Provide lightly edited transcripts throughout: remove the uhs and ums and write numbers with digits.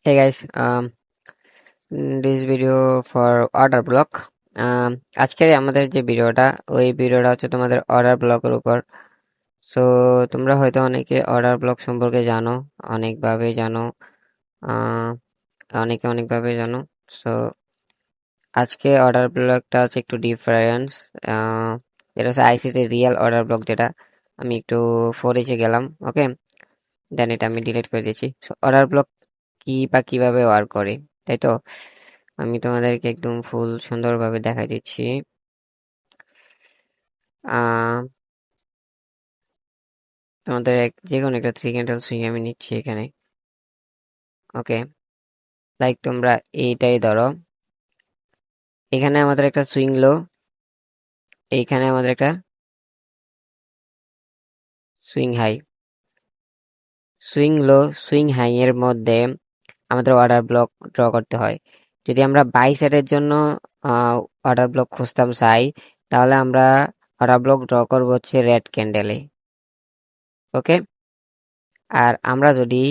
Hey guys, this video for order block. আজকের আমাদের যে ভিডিওটা ওই ভিডিওটা হচ্ছে তোমাদের অর্ডার ব্লকের উপর। সো তোমরা হয়তো অনেকে অর্ডার ব্লক সম্পর্কে জানো, অনেকভাবে জানো, আহ, অনেকে অনেকভাবে জানো। সো আজকে অর্ডার ব্লকটা আছে একটু ডিফারেন্স। যেটা হচ্ছে আইসিটি রিয়েল অর্ডার ব্লক, যেটা আমি একটু ফোরেজে গেলাম। ওকে, দেন এটা আমি ডিলিট করে দিয়েছি। সো অর্ডার ব্লক কি বা কিভাবে ওয়ার্ক করে, তাই তো আমি তোমাদেরকে একদম ফুল সুন্দরভাবে দেখাই দিচ্ছি। আহ তোমাদের যে কোনো একটা থ্রি ক্যান্ডেল সুইং আমি নিচ্ছি এখানে। ওকে, লাইক তোমরা এইটাই ধরো, এখানে আমাদের একটা সুইং লো, এইখানে আমাদের একটা swing high. Swing low swing high এর মধ্যে আমাদের অর্ডার ব্লক ড্র করতে হয়। যদি আমরা বাই সাইডের জন্য অর্ডার ব্লক খুঁজতাম চাই, তাহলে আমরা অর্ডার ব্লক ড্র করবো হচ্ছে রেড ক্যান্ডেলে। ওকে, আর আমরা যদি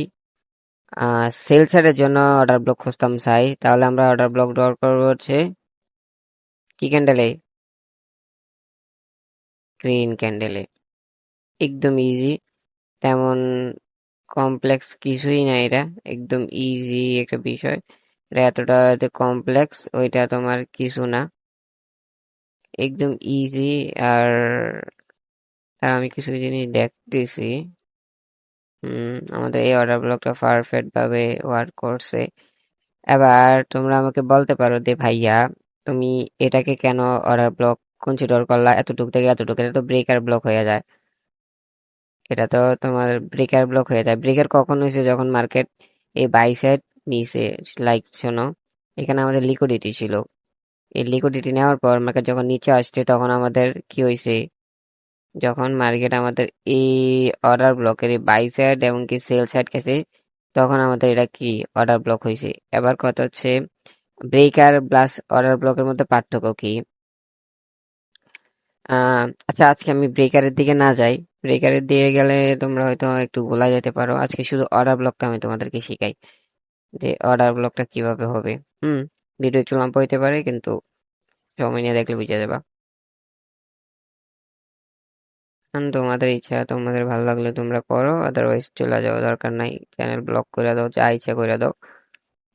সেল সাইডের জন্য অর্ডার ব্লক খুঁজতাম চাই, তাহলে আমরা অর্ডার ব্লক ড্র করবো হচ্ছে কি ক্যান্ডেলে? গ্রিন ক্যান্ডেলে। একদম ইজি, তেমন কমপ্লেক্স কিছুই না, এটা একদম ইজি একটা বিষয়। এটা এতটা কমপ্লেক্স ওইটা তোমার কিছু না, একদম ইজি। আর আমি কিছু জিনিস দেখতেছি। আমাদের এই অর্ডার ব্লকটা পারফেক্ট ভাবে ওয়ার্ক করছে। এবার তোমরা আমাকে বলতে পারো যে ভাইয়া, তুমি এটাকে কেন অর্ডার ব্লক কনসিডার করলা? এতটুক থেকে এতটুকু এটা তো ব্রেকার ব্লক হয়ে যায়। এটা তো তোমার ব্রেকার ব্লক হয়ে যায়। ব্রেকার কখন হয়েছে? যখন মার্কেট এই বাই সাইড নিচে, লাইক শোনো, এখানে আমাদের লিকুইডিটি ছিল। এই লিকুইডিটি নেওয়ার পর মার্কেট যখন নিচে আসছে, তখন আমাদের কি হয়েছে? যখন মার্কেট আমাদের এই অর্ডার ব্লকের এই বাই সাইড এবং কি সেল সাইড গেছে, তখন আমাদের এটা কি অর্ডার ব্লক হয়েছে। এবার কথা হচ্ছে, ব্রেকার প্লাস অর্ডার ব্লকের মধ্যে পার্থক্য কি? আচ্ছা, আজকে আমি ব্রেকারের দিকে না যাই। ব্রেকারের দিকে গেলে তোমরা হয়তো একটু ভোলা যেতে পারো। আজকে শুধু অর্ডার ব্লকটা আমি তোমাদেরকে শিখাই, যে অর্ডার ব্লকটা কিভাবে হবে। হুম ভিডিও একটু লম্বা হইতে পারে, কিন্তু সময় নিয়ে দেখলে বুঝে যাবা। তোমাদের ইচ্ছা, তোমাদের ভালো লাগলে তোমরা করো, আদারওয়াইজ চলে যাও, দরকার নাই। চ্যানেল ব্লক করে দাও, যা ইচ্ছা করে দাও।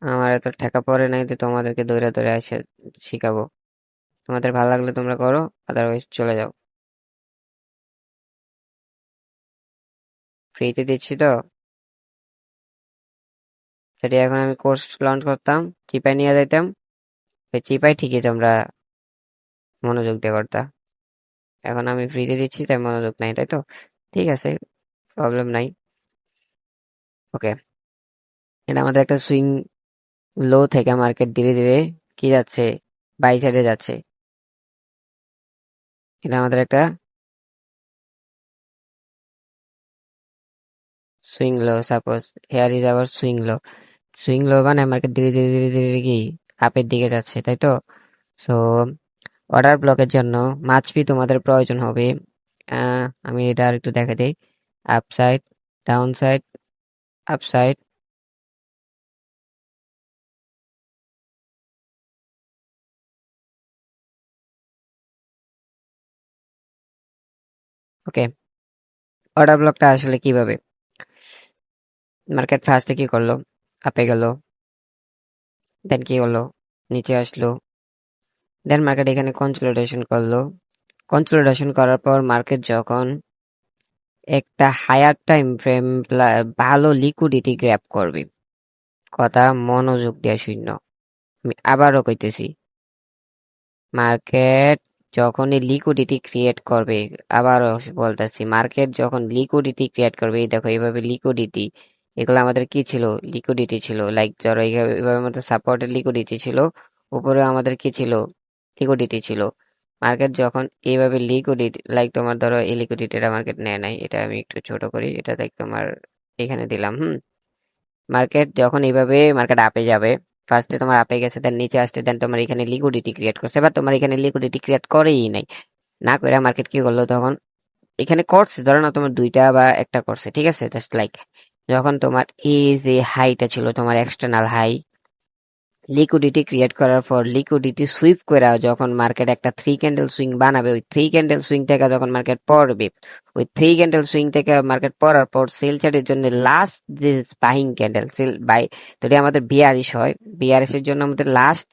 আমার এত ঠেকা পড়ে নাই যে তোমাদেরকে ধরে ধরে এসে শিখাবো। তোমাদের ভালো লাগলে তোমরা করো, আদারওয়াইজ চলে যাও। ফ্রিতে দিচ্ছি তো। যদি এখন আমি কোর্স লঞ্চ করতাম, চিপায় নিয়ে যাইতাম, ওই চিপাই ঠিকই তোমরা মনোযোগ দিয়ে করতা। এখন আমি ফ্রিতে দিচ্ছি তাই মনোযোগ নাই, তাই তো? ঠিক আছে, প্রবলেম নাই। ওকে, এটা আমাদের একটা সুইং লো থেকে মার্কেট ধীরে ধীরে কি যাচ্ছে? বাই সাইডে যাচ্ছে। এটা আমাদের একটা swing low, suppose hair is our swing low. Swing লো মানে মার্কেট ধীরে ধীরে ধীরে ধীরে কি আপের দিকে যাচ্ছে, তাই তো? সো অর্ডার ব্লকের জন্য মাছবি তোমাদের প্রয়োজন হবে। আমি এটা আর একটু দেখা দিই। Upside, down side, upside. Okay, order ব্লকটা আসলে কিভাবে? মার্কেট ফার্স্টে কি করলো? আপে গেল, দেন কি করলো? নিচে আসলো, দেন মার্কেট এখানে কনসোলিডেশন করলো। কনসোলিডেশন করার পর মার্কেট যখন একটা হায়ার টাইম ফ্রেম ভালো লিকুইডিটি গ্র্যাব করবে, কথা মনোযোগ দিয়ে শূন্য, আমি আবারও কইতেছি, মার্কেট যখনই লিকুইডিটি ক্রিয়েট করবে, আবারও বলতেছি, মার্কেট যখন লিকুইডিটি ক্রিয়েট করবে, এই দেখো এইভাবে লিকুইডিটি, এগুলো আমাদের কি ছিল? লিকুইডিটি ছিল। লাইক ধরো এইভাবে আমাদের সাপোর্টের লিকুইডিটি ছিল, উপরে আমাদের কি ছিল? লিকুইডিটি ছিল। মার্কেট যখন এইভাবে লিকুইডিটি, লাইক তোমার ধরো এই লিকুইডিটিটা মার্কেট নেয় নাই, এটা আমি একটু ছোট করি, এটা দেখ তোমার এখানে দিলাম। মার্কেট যখন এইভাবে মার্কেট আপে যাবে, ফার্স্টে তোমার আপে গেছে, দেন নিচে আসছে, দেন তোমার এখানে লিকুইডিটি ক্রিয়েট করছে, বা তোমার এখানে লিকুইডিটি ক্রিয়েট করেই নাই, না করে মার্কেট কি করলো তখন? এখানে করছে, ধরো না তোমার দুইটা বা একটা করছে, ঠিক আছে, জাস্ট লাইক যখন তোমার এই যে হাইটা ছিল তোমার এক্সটার্নাল হাই, লিকুইডিটি ক্রিয়েট করার পর লিকুইডিটি সুইপ করে যখন মার্কেট একটা থ্রি ক্যান্ডেল সুইং বানাবে, ওই থ্রি ক্যান্ডেল সুইং থেকে যখন মার্কেট পড়বে, ওই থ্রি ক্যান্ডেল সুইং থেকে মার্কেট পড়ার পর সেল চার্টের জন্য লাস্ট যে বাইং ক্যান্ডেল সেল বাই, যদি আমাদের বিয়ারিশ হয়, বিয়ারিশ এর জন্য আমাদের লাস্ট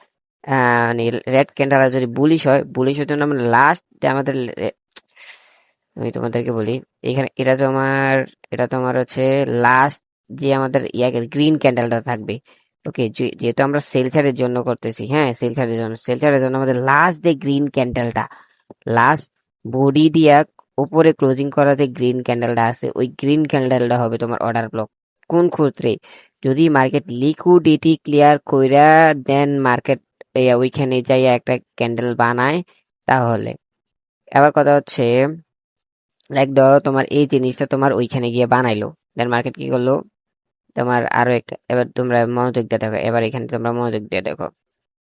মানে রেড ক্যান্ডেল, আর যদি বুলিশ হয় বুলিশের জন্য আমরা লাস্ট যে আমাদের আমি তোমাদেরকে বলি, এখানে এটা তোমার হচ্ছে লাস্ট যে আমাদের ইয়াকে গ্রিন ক্যান্ডেলটা থাকবে। ওকে, যেহেতু আমরা সেলসারের জন্য করতেছি, হ্যাঁ সেলসারের জন্য আমাদের লাস্ট যে গ্রিন ক্যান্ডেলটা, লাস্ট বডি দিয়া উপরে ক্লোজিং করা যে গ্রিন ক্যান্ডেলটা আছে, ওই গ্রিন ক্যান্ডেলটা হবে তোমার অর্ডার ব্লক। কোন ক্ষেত্রে? যদি মার্কেট লিকুইডিটি ক্লিয়ার কইরা দেন মার্কেট ওইখানে যাইয়া একটা ক্যান্ডেল বানায়, তাহলে। এবার কথা হচ্ছে, লাইক ধরো তোমার এই জিনিসটা তোমার ওইখানে গিয়ে বানাইলো, দেন মার্কেট কি করলো, তোমার আরো একটা, এবার তোমরা মনোযোগ দিয়ে দেখো, এবার এখানে তোমরা মনোযোগ দিয়ে দেখো,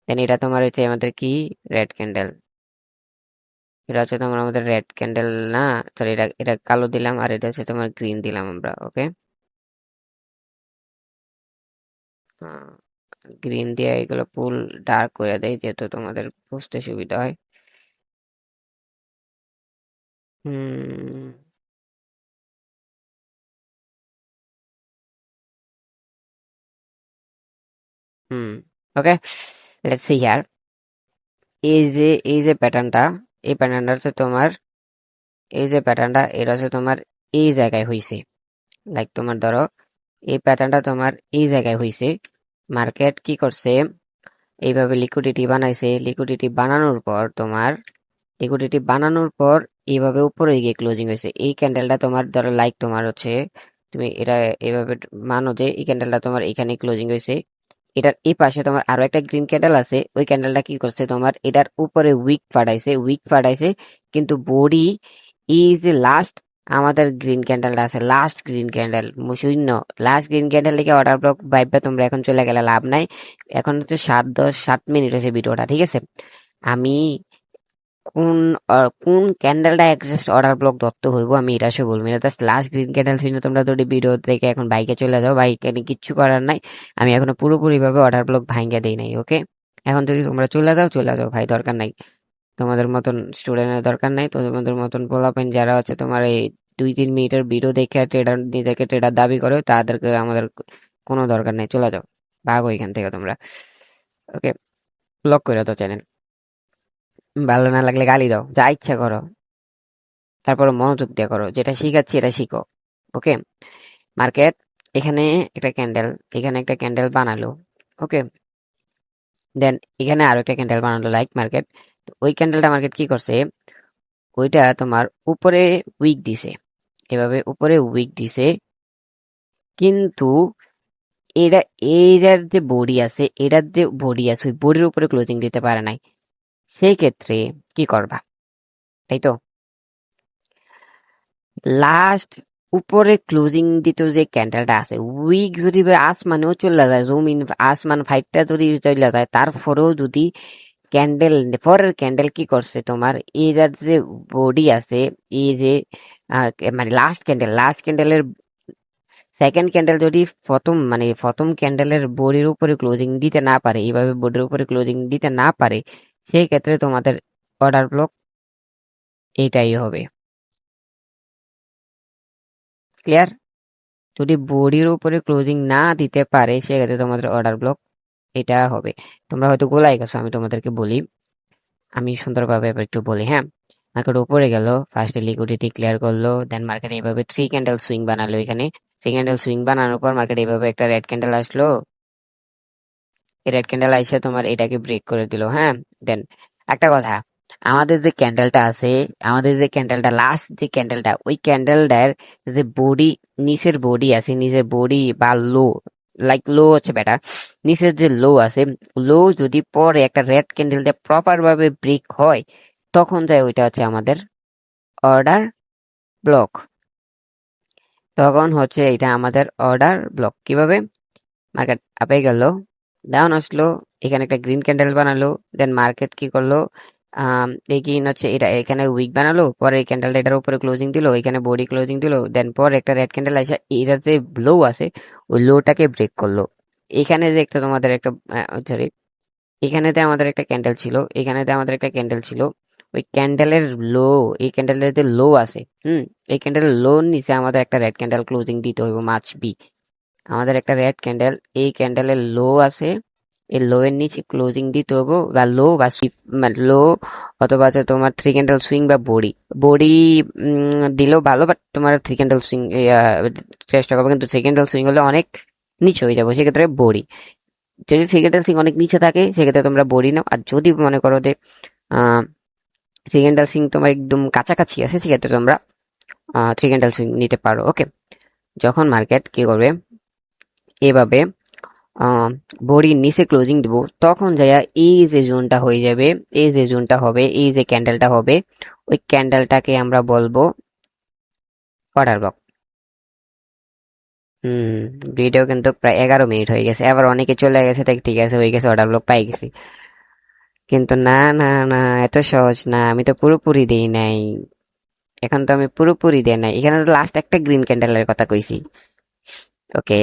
দেন এটা তোমার হচ্ছে আমাদের কি রেড ক্যান্ডেল, এটা হচ্ছে তোমার আমাদের রেড ক্যান্ডেল না, সরি এটা এটা কালো দিলাম, আর এটা হচ্ছে তোমার গ্রিন দিলাম আমরা। ওকে, গ্রিন দিয়ে এগুলো ফুল ডার্ক করে দেয় যেহেতু তোমাদের বুঝতে সুবিধা হয়। হুম হুম ওকে, লেটস সি হিয়ার। এই যে প্যাটার্নটা, এই প্যাটার্নটা হচ্ছে তোমার, এই যে প্যাটার্নটা এটা হচ্ছে তোমার এই জায়গায় হইছে, লাইক তোমার ধরো এই প্যাটার্নটা তোমার এই জায়গায় হইছে, মার্কেট কি করছে, এইভাবে লিকুইডিটি বানাইছে, লিকুইডিটি বানানোর পর এইভাবে উপরে গিয়ে ক্লোজিং হয়েছে, এই ক্যান্ডেলটা তোমার ধরো লাইক তোমার হচ্ছে, তুমি এটা এইভাবে মানো যে এই ক্যান্ডেলটা তোমার এখানে ক্লোজিং হয়েছে, এটার এই পাশে তোমার আরো একটা গ্রিন ক্যান্ডেল আছে, ওই ক্যান্ডেলটা কি করছে তোমার এটার উপরে উইক পাঠাইছে, কিন্তু বডি এই যে লাস্ট আমাদের গ্রিন ক্যান্ডেলটা আছে, লাস্ট গ্রিন ক্যান্ডেল শূন্য, লাস্ট গ্রিন ক্যান্ডেল থেকে অর্ডার ব্লক ভাইবা তোমরা এখন চলে গেলে লাভ নাই। এখন হচ্ছে 7-10-7 মিনিট হয়েছে ভিডিওটা, ঠিক আছে? আমি কোন কোন ক্যান্ডেলটা এক্সাক্ট অর্ডার ব্লক ধরতে হইব আমি এটা সে বলবো না, জাস্ট লাস্ট গ্রিন ক্যান্ডেল শুনে তোমরা যদি ভিডিও থেকে এখন বাইকে চলে যাও, বাইকে কিচ্ছু করার নাই, আমি এখনো পুরোপুরি ভাবে অর্ডার ব্লক ভাঙ্গা দেই নাই। ওকে, এখন যদি তোমরা চলে যাও ভাই, দরকার নাই, তোমাদের মতন স্টুডেন্টের দরকার নাই, তোমাদের মতন পোলাপাইন যারা আছে তোমার এই 2-3 মিনিটের ভিডিও দেখে ট্রেডার নিজেকে ট্রেডার দাবি করে, তাদেরকে আমাদের কোনো দরকার নাই, চলে যাও, ভাগো এখান থেকে তোমরা। ওকে, ব্লক করে দাও চ্যানেল, ভালো না লাগলে গালি দাও, যা ইচ্ছা করো, তারপরে মনোযোগ দিয়ে করো, যেটা শিখাচ্ছি এটা শিখো। ওকে, মার্কেট এখানে একটা ক্যান্ডেল, এখানে একটা ক্যান্ডেল বানালো। ওকে, দেন এখানে আরো একটা ক্যান্ডেল বানালো লাইক মার্কেট, ওই ক্যান্ডেলটা মার্কেট কি করছে, ওইটা তোমার উপরে উইক দিছে, এভাবে উপরে উইক দিছে, কিন্তু এটা এইটার যে বডি আছে, ওই বডির উপরে ক্লোজিং দিতে পারে নাই, সেই ক্ষেত্রে কি করবা, তাই তো? লাস্ট উপরে ক্লোজিং দিত যে ক্যান্ডেলটা আছে, উইক যদি বা আসমানেও চলে যায়, জমিন আসমান ফাইটটা যদি চলে যায়, তারপরেও যদি ক্যান্ডেল, পরের ক্যান্ডেল কি করছে তোমার এইটার যে বডি আছে, এই যে মানে লাস্ট ক্যান্ডেলের সেকেন্ড ক্যান্ডেল যদি প্রথম ক্যান্ডেলের বডির উপরে ক্লোজিং দিতে না পারে, এইভাবে বডির উপরে ক্লোজিং দিতে না পারে, সেই ক্ষেত্রে তোমাদের অর্ডার ব্লক এইটাই হবে। ক্লিয়ার? যদি বডির উপরে ক্লোজিং না দিতে পারে সেক্ষেত্রে তোমাদের অর্ডার ব্লক এটা হবে। তোমরা হয়তো গোলাই গেছো, আমি তোমাদেরকে বলি, আমি সুন্দরভাবে এবার একটু বলি, হ্যাঁ। মার্কেট উপরে গেল, ফার্স্টে লিকুইডিটি ক্লিয়ার করলো, দেন মার্কেট এইভাবে থ্রি ক্যান্ডেল সুইং বানালো, এখানে থ্রি ক্যান্ডেল সুইং বানানোর পর মার্কেট এইভাবে একটা রেড ক্যান্ডেল আসলো, এই রেড ক্যান্ডেল এসে তোমার এটাকে ব্রেক করে দিল, হ্যাঁ। দেন একটা কথা, আমাদের যে ক্যান্ডেলটা আছে, আমাদের যে ক্যান্ডেলটা লাস্ট যে ক্যান্ডেলটা, ওই ক্যান্ডেলটার যে বডি, নিচের বডি আছে, নিচের বডি বা লো, লাইক লো হচ্ছে বেটার, নিচের যে লো আছে, লো যদি পরে একটা রেড ক্যান্ডেল দিয়ে প্রপার ভাবে ব্রেক হয়, তখন যায় ওইটা হচ্ছে আমাদের অর্ডার ব্লক, তখন হচ্ছে এটা আমাদের অর্ডার ব্লক। কিভাবে? মার্কেট আপে গেল, ডাউন আসলো, এখানে একটা গ্রিন ক্যান্ডেল বানালো, দেন মার্কেট কি করলো, এই গ্রিন হচ্ছে এটা এখানে উইক বানালো, পরে এই ক্যান্ডেলটা এটার উপরে ক্লোজিং দিল, এখানে বডি ক্লোজিং দিল, দেন পর একটা রেড ক্যান্ডেল আসে এটার যে লো আছে ওই লোটাকে ব্রেক করলো। এখানে যে একটা তোমাদের একটা সরি, এখানেতে আমাদের একটা ক্যান্ডেল ছিল, এখানেতে আমাদের একটা ক্যান্ডেল ছিল, ওই ক্যান্ডেলের লো, এই ক্যান্ডেলের যে লো আছে, এই ক্যান্ডেলের লো নিচে আমাদের একটা রেড ক্যান্ডেল ক্লোজিং দিতে হইব, মাছ বি। আমাদের একটা রেড ক্যান্ডেল এই ক্যান্ডেলের লো আছে, এই লো এর নিচে ক্লোজিং দিতে হবো, বা লো বা মানে লো, অথবা হচ্ছে তোমার থ্রি ক্যান্ডেল সুইং বা বডি। বডি দিলেও ভালো, বাট তোমার থ্রি ক্যান্ডেল সুইং চেষ্টা করবো, কিন্তু থ্রি ক্যান্ডেল সুইং হলে অনেক নিচে হয়ে যাবো, সেক্ষেত্রে বডি। যদি থ্রি ক্যান্ডেল সুইং অনেক নিচে থাকে সেক্ষেত্রে তোমরা বডি নাও, আর যদি মনে করো যে থ্রি ক্যান্ডেল সুইং তোমার একদম কাছাকাছি আছে সেক্ষেত্রে তোমরা থ্রি ক্যান্ডেল সুইং নিতে পারো। ওকে, যখন মার্কেট কি করবে এভাবে বডির নিচে ক্লোজিং দিব, তখন যাইয়া এই যে জোনটা হয়ে যাবে, এই যে জোনটা হবে, এই যে ক্যান্ডেলটা হবে, ওই ক্যান্ডেলটাকে আমরা বলবো অর্ডার ব্লক। হুম, ভিডিও কিন্তু প্রায় 11 মিনিট হয়ে গেছে, আবার অনেকে চলে গেছে, তাই ঠিক আছে হয়ে গেছে, অর্ডার ব্লক পাই গেছি। কিন্তু না না না, এত সহজ না, আমি তো পুরোপুরি দিই নাই। এখন তো আমি পুরোপুরি দেই নাই, এখানে তো লাস্ট একটা গ্রিন ক্যান্ডেলের কথা কইছি। ওকে,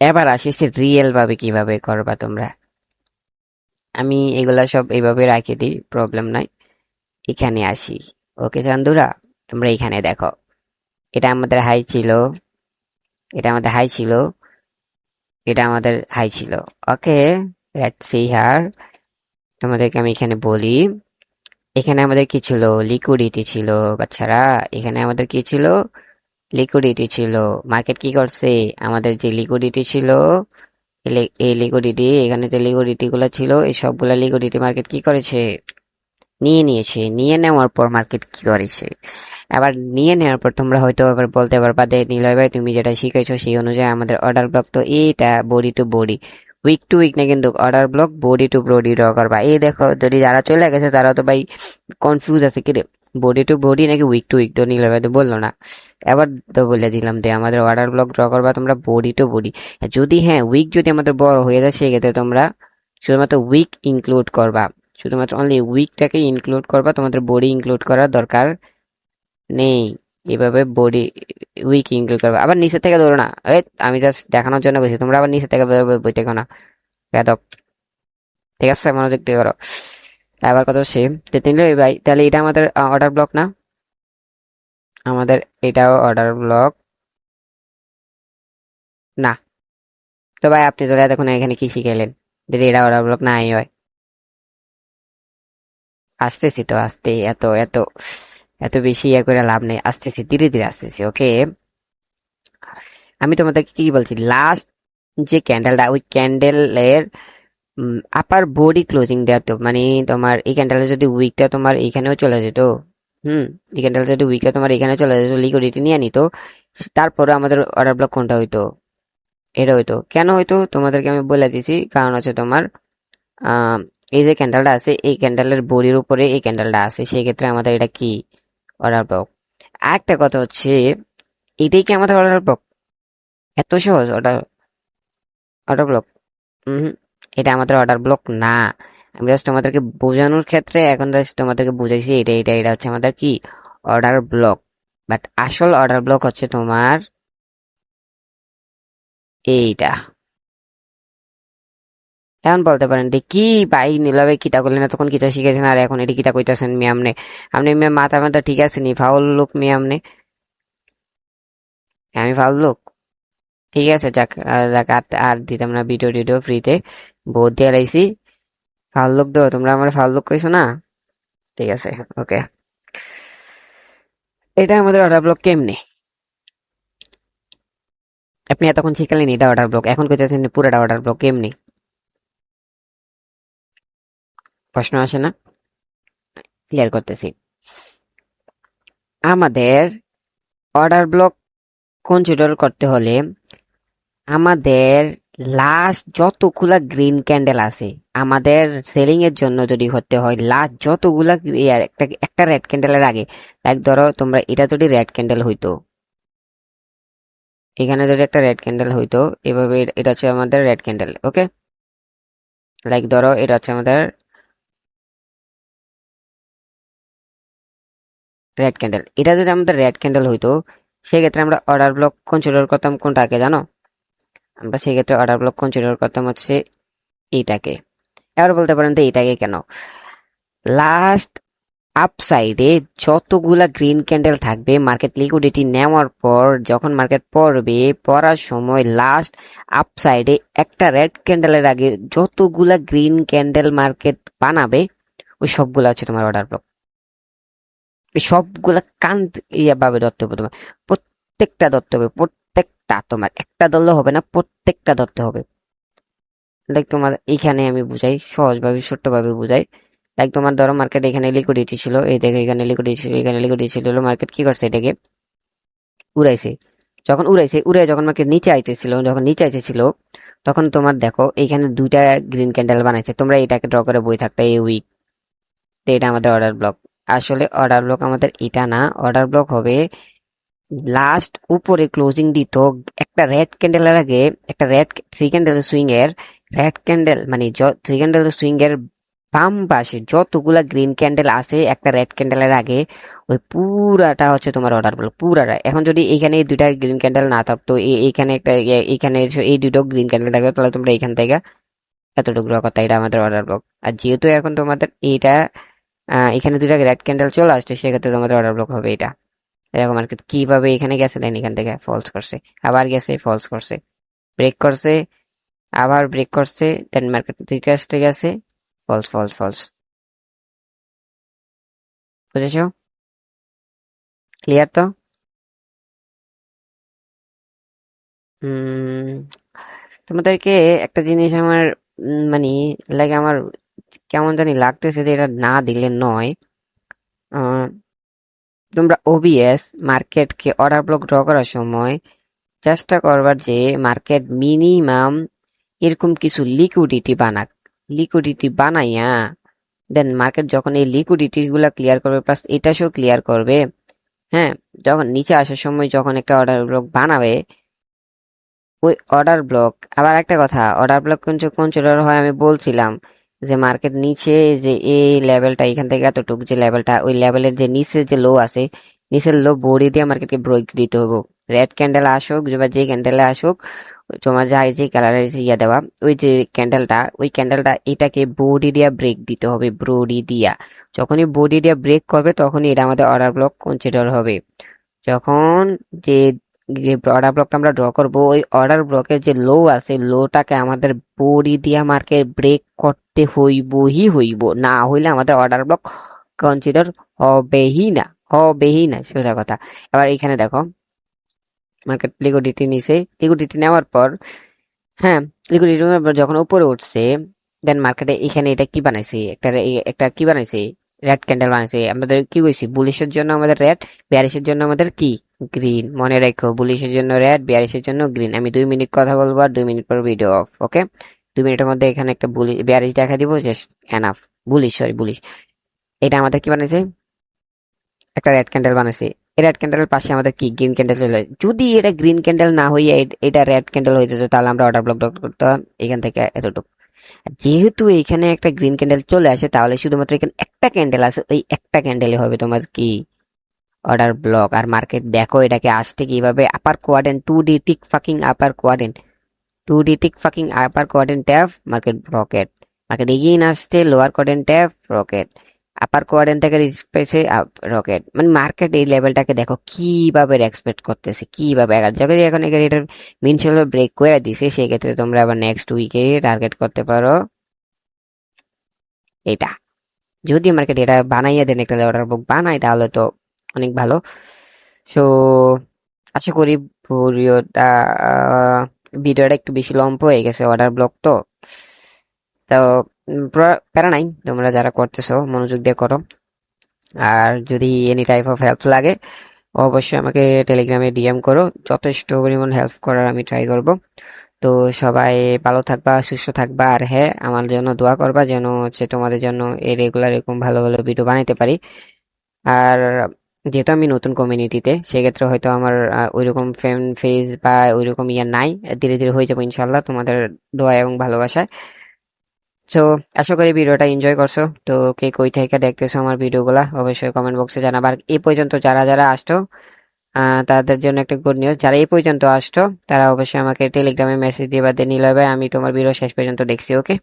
এবার আসিস রিয়েল ভাবে কিভাবে করবা তোমরা। আমি এগুলা সব এইভাবে রাখি দিই, প্রবলেম নাই। এখানে আসি। ওকে চান্দুরা, তোমরা এখানে দেখো, এটা আমাদের হাই ছিল, এটা আমাদের হাই ছিল, এটা আমাদের হাই ছিল। ওকে, লেটস সি হিয়ার। তোমাদেরকে আমি এখানে বলি, এখানে আমাদের কি ছিল, লিকুইডিটি ছিল বাচ্চারা। এখানে আমাদের কি ছিল, লিকুইডিটি ছিল। মার্কেট কি করছে, আমাদের যে লিকুইডিটি ছিল, এই লিকুইডিটি, এখানে যে লিকুইডিটি গুলো ছিল, এই সবগুলা লিকুইডিটি মার্কেট কি করেছে, নিয়ে নিয়েছে। নিয়ে নেওয়ার পর মার্কেট কি করেছে, আবার নিয়ে নেওয়ার পর তোমরা হয়তো এবার বলতে পারবা যে নিলয় ভাই তুমি যেটা শিখেছো সেই অনুযায়ী আমাদের অর্ডার ব্লক তো এইটা body to body, wick to wick না, কিন্তু order block body to body draw করবা। এই দেখো, যদি যারা চলে গেছে তারা তো ভাই কনফিউজ আছে, কি রে বডি টু বডি নাকি উইক টু উইক, তো নিলয় ভাই তো বললো না। এবার তো বলে দিলাম যে আমাদের অর্ডার ব্লক ড্র করবা তোমরা বডি টু বডি। যদি হ্যাঁ উইক যদি আমাদের বড় হয়ে যায় সেক্ষেত্রে তোমরা শুধুমাত্র উইক ইনক্লুড করবা, শুধুমাত্র অনলি উইকটাকে ইনক্লুড করবা, তোমাদের বডি ইনক্লুড করার দরকার নেই। এভাবে বডি উইক ইনক্লুড করবে, আবার নিচে থেকে ধরো না, এই আমি জাস্ট দেখানোর জন্য বলছি, তোমরা আবার নিচে থেকে বই দেখো না, বেদব। ঠিক আছে, মনোযোগ দিয়ে করো। আবার কথা সে তিনলে ভাই, তাহলে এটা আমাদের অর্ডার ব্লক না, আমাদের এটাও অর্ডার ব্লক না। তো ভাই আপনি তো দেখুন এখানে কি শিখাইলেন, যদি এটা অর্ডার ব্লক নাই হয়। আসতেছি তো, আসতে এত এত এত বেশি ইয়ে করে লাভ নেই, আসতেছি ধীরে ধীরে আসতেছি। ওকে, আমি তোমাদেরকে কি বলছি, লাস্ট যে ক্যান্ডেলটা, ওই ক্যান্ডেলের আপার বডি ক্লোজিং দেওয়া, তো মানে তোমার এই ক্যান্ডেলের যদি উইকটা তোমার এইখানেও চলে যেত, হুম, এই ক্যান্ডেল যদি উইকটা তোমার এখানে চলে যেত, লিকুইডিটি নিয়ে নিত, তারপরে আমাদের অর্ডার ব্লক কোনটা হইতো, এটা হইতো। কেন হইতো তোমাদেরকে আমি বলে দিছি, কারণ হচ্ছে তোমার আহ এই যে ক্যান্ডেলটা আছে, এই ক্যান্ডেলের বডির উপরে এই ক্যান্ডেলটা আছে, সেই ক্ষেত্রে আমাদের এটা কি অর্ডার ব্লক। আরেকটা কথা হচ্ছে, এটাই কি আমাদের অর্ডার ব্লক, এত সহজ অর্ডার অর্ডার ব্লক? হম, এটা আমাদের অর্ডার ব্লক না। আমি জাস্ট তোমাদেরকে বোঝানোর ক্ষেত্রে এখন জাস্ট তোমাদেরকে বুঝাইছি এটা এটা এটা হচ্ছে আমাদের কি অর্ডার ব্লক, বাট আসল অর্ডার ব্লক হচ্ছে তোমার এইটা। এখন বলতে পারেন যে কি ভাই নিলাবে কিতা করলেন, তখন কিতা শিখেছেন আর এখন এটি কিতা কইতাছেন মি আমনে, আপনি মেয়ে মাথা মাথা ঠিক আছে নি, ফাউল লোক মি আমনে, আমি ফাউল লোক? ঠিক আছে যাক, যাক আর আর দিতাম না ভিডিও টিডিও ফ্রিতে, বহুত দিয়ে লাইছি। ফাউল লোক দো, তোমরা আমার ফাউল লোক কইছো না, ঠিক আছে। ওকে, এটা আমাদের অর্ডার ব্লক কেমনে, আপনি এতক্ষণ শিখালেন এটা অর্ডার ব্লক, এখন কইতেছেন পুরোটা অর্ডার ব্লক কেমনি, প্রশ্ন আসে না? ক্লিয়ার করতেছি। আমাদের অর্ডার ব্লক কনসিডার করতে হলে আমাদের লাস্ট যতগুলা গ্রিন ক্যান্ডেল আছে, আমাদের সেলিং এর জন্য যদি হতে হয় লাস্ট যতগুলা একটা একটা রেড ক্যান্ডেলের আগে, লাইক ধরো তোমরা এটা যদি রেড ক্যান্ডেল হইতো, এখানে যদি একটা রেড ক্যান্ডেল হইতো এভাবে, এটা হচ্ছে আমাদের রেড ক্যান্ডেল। ওকে, লাইক ধরো এটা হচ্ছে আমাদের রেড ক্যান্ডেল, এটা যদি আমাদের রেড ক্যান্ডেল হইতো সেক্ষেত্রে আমরা অর্ডার ব্লক কনসিডার করতাম কোনটাকে জানো? আমরা সেক্ষেত্রে অর্ডার ব্লক কনসিডার করতাম হচ্ছে এইটাকে। এবার বলতে পারেন তো এইটাকে কেন? লাস্ট আপসাইডে যতগুলা গ্রিন ক্যান্ডেল থাকবে মার্কেট লিকুইডিটি নেওয়ার পর, যখন মার্কেট পড়বে, পড়ার সময় লাস্ট আপসাইডে একটা রেড ক্যান্ডেলের আগে যতগুলা গ্রিন ক্যান্ডেল মার্কেট বানাবে ওই সবগুলা হচ্ছে তোমার অর্ডার ব্লক। এই সবগুলা কান ভাবে ধরতে হবে তোমার, প্রত্যেকটা ধরতে হবে, প্রত্যেকটা। তোমার একটা ধরলে হবে না, প্রত্যেকটা ধরতে হবে। লাইক তোমার এইখানে আমি বুঝাই, সহজভাবে ছোট্টভাবে বুঝাই। লাইক তোমার ধরো মার্কেট এখানে লিকুইডিটি ছিল, এই দেখো এখানে লিকুইডিটি ছিল, এখানে লিকুইডিটি ছিল, মার্কেট কি করছে এটাকে উড়াইছে। যখন উড়াইছে, উড়ে যখন মার্কেট নিচে আইতেছিল, যখন নিচে আইতেছিল তখন তোমার দেখো এইখানে দুইটা গ্রিন ক্যান্ডেল বানাইছে, তোমরা এটাকে ড্র করে বই থাকতে এই উইক। তো এটা আমাদের অর্ডার ব্লক। আসলে অর্ডার ব্লক আমাদের এটা না, অর্ডার ব্লক হবে লাস্ট উপরে ক্লোজিং দিত একটা রেড ক্যান্ডেলের আগে, একটা রেড থ্রি ক্যান্ডেল সুইং এর, রেড ক্যান্ডেল মানে থ্রি ক্যান্ডেল সুইং এর বাম পাশে যতগুলা গ্রিন ক্যান্ডেল আছে একটা রেড ক্যান্ডেলের আগে, ওই পুরাটা হচ্ছে তোমার অর্ডার ব্লক, পুরাটা। এখন যদি এখানে এই দুইটা গ্রিন ক্যান্ডেল না থাকতো, এইখানে একটা এইখানে এই দুটো গ্রিন ক্যান্ডেল থাকতো, তাহলে তোমরা এখান থেকে এতটুকু কথা, এটা আমাদের অর্ডার ব্লক। আর যেহেতু এখন তোমাদের এইটা এখানে দুইটা রেড ক্যান্ডেল চলে আসছে, সেক্ষেত্রে তোমাদের অর্ডার ব্লক হবে এটা। এরকম আর কি। কিভাবে এখানে গেছে, দেন এখান থেকে ফলস করছে, আবার গেছে ফলস করছে, ব্রেক করছে, আবার ব্রেক করছে, দেন মার্কেট রিটেস্টে গেছে, ফলস ফলস ফলস। বুঝেছো? ক্লিয়ার তো? উম তোমাদেরকে একটা জিনিস আমার মানে লাগে, আমার কেমন জানি লাগতেছে যে এটা না দিলে নয়। আহ, তোমরা ওবিএস মার্কেটকে অর্ডার ব্লক ড্র করার সময় চেষ্টা করবার যে মার্কেট মিনিমাম এরকম কিছু লিকুইডিটি বানাক। লিকুইডিটি বানাইয়া দেন মার্কেট যখন এই লিকুইডিটি গুলা ক্লিয়ার করবে, প্লাস এটা সেও ক্লিয়ার করবে, হ্যাঁ, যখন নিচে আসার সময় যখন একটা অর্ডার ব্লক বানাবে, ওই অর্ডার ব্লক। আবার একটা কথা, অর্ডার ব্লক কোন চলার হয় আমি বলছিলাম যে মার্কেট নিচে যে এই লেভেলটা, এখান থেকে এতটুকু যে লেভেলটা, ওই লেভেলের যে নিচের যে লো আছে, নিচের লো বডি দিয়ে মার্কেটকে ব্রেক দিতে হবে। রেড ক্যান্ডেল আসুক বা যে ক্যান্ডেলে আসুক, তোমার যা যে কালারের ইয়া দেওয়া ওই যে ক্যান্ডেলটা, ওই ক্যান্ডেলটা এটাকে বডি দিয়া ব্রেক দিতে হবে, বডি দিয়া। যখনই বডি দিয়া ব্রেক করবে তখনই এটা আমাদের অর্ডার ব্লক কনসিডার হবে। যখন যে অর্ডার ব্লকটা আমরা ড্র করবো, ওই অর্ডার ব্লকের যে লো আছে, লোটাকে আমাদের বডি দিয়া মার্কেট ব্রেক করতে হইবই হইব, না হইলে আমাদের অর্ডার ব্লক কনসিডার হবেই না, হবেই না, সোজা কথা। এবার এখানে দেখো মার্কেট লিকুইডিটি নিছে, লিকুইডিটি নেওয়ার পর, হ্যাঁ, লিকুইডিটি যখন উপরে উঠছে, দেন মার্কেটে এখানে এটা কি বানাইছে, একটা কি বানাইছে, রেড ক্যান্ডেল বানাইছে। আমাদের কি হয়েছে, বুলিশের জন্য আমাদের রেড, বিয়ারিশের জন্য আমাদের কি গ্রিন। মনে রাখো, বুলিশের জন্য রেড, বিয়ারিশের জন্য গ্রিন। আমি 2 মিনিট কথা বলবো আর 2 মিনিট পর ভিডিও অফ, ওকে? 2 মিনিটের মধ্যে এখানে একটা বিয়ারিশ দেখা দিব, just enough. Bullish, sorry bullish. এটা আমাদের কি বানাইছে, একটা রেড ক্যান্ডেল বানাইছে। এই রেড ক্যান্ডেলের পাশে আমাদের কি গ্রিন ক্যান্ডেল চলে যায়। যদি এটা গ্রিন ক্যান্ডেল না হইয়া এটা রেড ক্যান্ডেল হয়ে যেত, তাহলে আমরা অর্ডার ব্লক করতাম এখান থেকে এতটুকু। আর যেহেতু এখানে একটা গ্রিন ক্যান্ডেল চলে আসে, তাহলে শুধুমাত্র এখানে একটা ক্যান্ডেল আছে, ওই একটা ক্যান্ডেলে হবে তোমার কি অর্ডার ব্লক। আর মার্কেট দেখো এটাকে আসতে কিভাবে, আপার কোয়াড্রেন্ট, 2D টিক ফাকিং আপার কোয়াড্রেন্ট, 2D টিক ফাকিং upper quadrant tap, market rocket. Market এগিয়ে আসছে lower quadrant tap, rocket. Upper quadrant থেকে পেয়েছে রকেট। মানে মার্কেট এই লেভেলটাকে দেখো কিভাবে এক্সপেক্ট করতেছে, কিভাবে যখন এখন এটার মিন ছিল ব্রেক করে দিছে, সেক্ষেত্রে তোমরা আবার নেক্সট উইকে টার্গেট করতে পারো এটা। যদি মার্কেট এটা বানাইয়া দেন, একটা অর্ডার বুক বানাই, তাহলে তো অনেক ভালো। সো আশা করি ভিডিওটা ভিডিওটা একটু বেশি লম্বা হয়ে গেছে, অর্ডার ব্লক তো। তো প্যারা নাই, তোমরা যারা করতেছো মনোযোগ দিয়ে করো। আর যদি এনি টাইপ অফ হেল্প লাগে অবশ্যই আমাকে টেলিগ্রামে ডিএম করো, যথেষ্ট পরিমাণ হেল্প করার আমি ট্রাই করব। তো সবাই ভালো থাকবা, সুস্থ থাকবা, আর হ্যাঁ আমার জন্য দোয়া করবা যেন হচ্ছে তোমাদের জন্য এই রেগুলার এরকম ভালো ভালো ভিডিও বানাইতে পারি। আর যেহেতু আমি নতুন কমিউনিটিতে, সেক্ষেত্রে হয়তো আমার ওইরকম ফ্যান ফেজ বা ওইরকম ইয়ে নাই, ধীরে ধীরে হয়ে যাবো ইনশাল্লাহ তোমাদের দোয়া এবং ভালোবাসায়। সো আশা করি ভিডিওটা এনজয় করছো। তো কে কই থেকে দেখতেছো আমার ভিডিওগুলা অবশ্যই কমেন্ট বক্সে জানাবার। এই পর্যন্ত যারা যারা আসছো তাদের জন্য একটা গুড নিউজ, যারা এই পর্যন্ত আসছো তারা অবশ্যই আমাকে টেলিগ্রামে মেসেজ দিয়ে বা দিয়ে নিলে ভাই আমি তোমার ভিডিও শেষ পর্যন্ত দেখছি, ওকে।